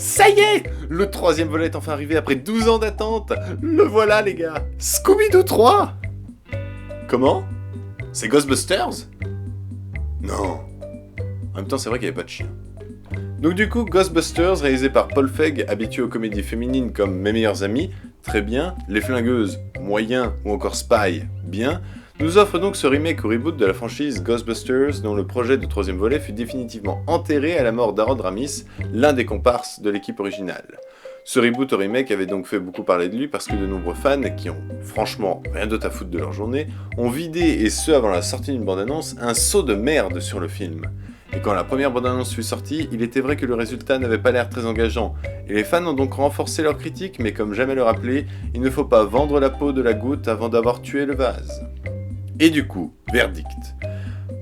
Ça y est, le troisième volet est enfin arrivé après 12 ans d'attente. Le voilà les gars, Scooby-Doo 3. Comment? C'est Ghostbusters? Non. En même temps, c'est vrai qu'il n'y avait pas de chien. Donc du coup, Ghostbusters, réalisé par Paul Feig, habitué aux comédies féminines comme Mes meilleures amies, très bien, Les Flingueuses, moyen, ou encore Spy, bien, nous offre donc ce remake ou reboot de la franchise Ghostbusters, dont le projet de troisième volet fut définitivement enterré à la mort d'Harold Ramis, l'un des comparses de l'équipe originale. Ce reboot au remake avait donc fait beaucoup parler de lui parce que de nombreux fans, qui ont franchement rien d'autre à foutre de leur journée, ont vidé, et ce avant la sortie d'une bande-annonce, un seau de merde sur le film. Et quand la première bande-annonce fut sortie, il était vrai que le résultat n'avait pas l'air très engageant, et les fans ont donc renforcé leur critique, mais comme jamais le rappeler, il ne faut pas vendre la peau de la goutte avant d'avoir tué le vase. Et du coup, verdict.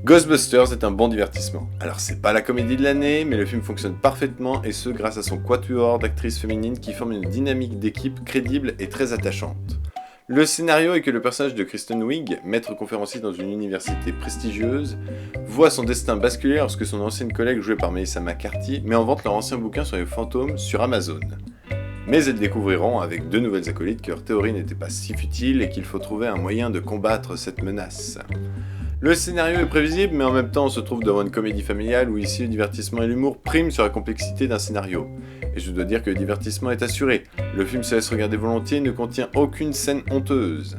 Ghostbusters est un bon divertissement. Alors c'est pas la comédie de l'année, mais le film fonctionne parfaitement, et ce grâce à son quatuor d'actrices féminines qui forment une dynamique d'équipe crédible et très attachante. Le scénario est que le personnage de Kristen Wiig, maître conférencier dans une université prestigieuse, voit son destin basculer lorsque son ancienne collègue jouée par Melissa McCarthy met en vente leur ancien bouquin sur les fantômes sur Amazon. Mais elles découvriront avec deux nouvelles acolytes que leur théorie n'était pas si futile et qu'il faut trouver un moyen de combattre cette menace. Le scénario est prévisible, mais en même temps on se trouve devant une comédie familiale où ici le divertissement et l'humour priment sur la complexité d'un scénario. Et je dois dire que le divertissement est assuré. Le film se laisse regarder volontiers et ne contient aucune scène honteuse.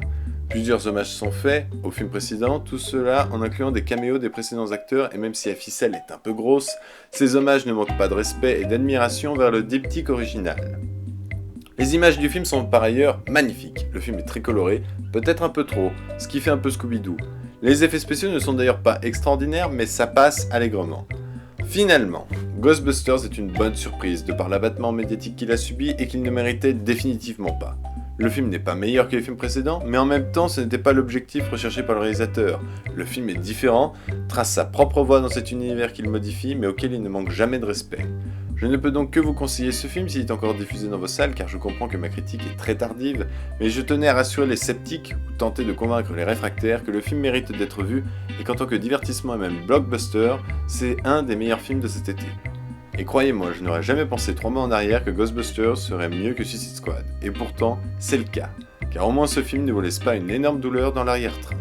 Plusieurs hommages sont faits au film précédent, tout cela en incluant des caméos des précédents acteurs, et même si la ficelle est un peu grosse, ces hommages ne manquent pas de respect et d'admiration vers le diptyque original. Les images du film sont par ailleurs magnifiques. Le film est très coloré, peut-être un peu trop, ce qui fait un peu Scooby-Doo. Les effets spéciaux ne sont d'ailleurs pas extraordinaires, mais ça passe allègrement. Finalement, Ghostbusters est une bonne surprise de par l'abattement médiatique qu'il a subi et qu'il ne méritait définitivement pas. Le film n'est pas meilleur que les films précédents, mais en même temps ce n'était pas l'objectif recherché par le réalisateur. Le film est différent, trace sa propre voie dans cet univers qu'il modifie, mais auquel il ne manque jamais de respect. Je ne peux donc que vous conseiller ce film s'il est encore diffusé dans vos salles, car je comprends que ma critique est très tardive, mais je tenais à rassurer les sceptiques ou tenter de convaincre les réfractaires que le film mérite d'être vu et qu'en tant que divertissement et même blockbuster, c'est un des meilleurs films de cet été. Et croyez-moi, je n'aurais jamais pensé 3 mois en arrière que Ghostbusters serait mieux que Suicide Squad. Et pourtant, c'est le cas. Car au moins ce film ne vous laisse pas une énorme douleur dans l'arrière-train.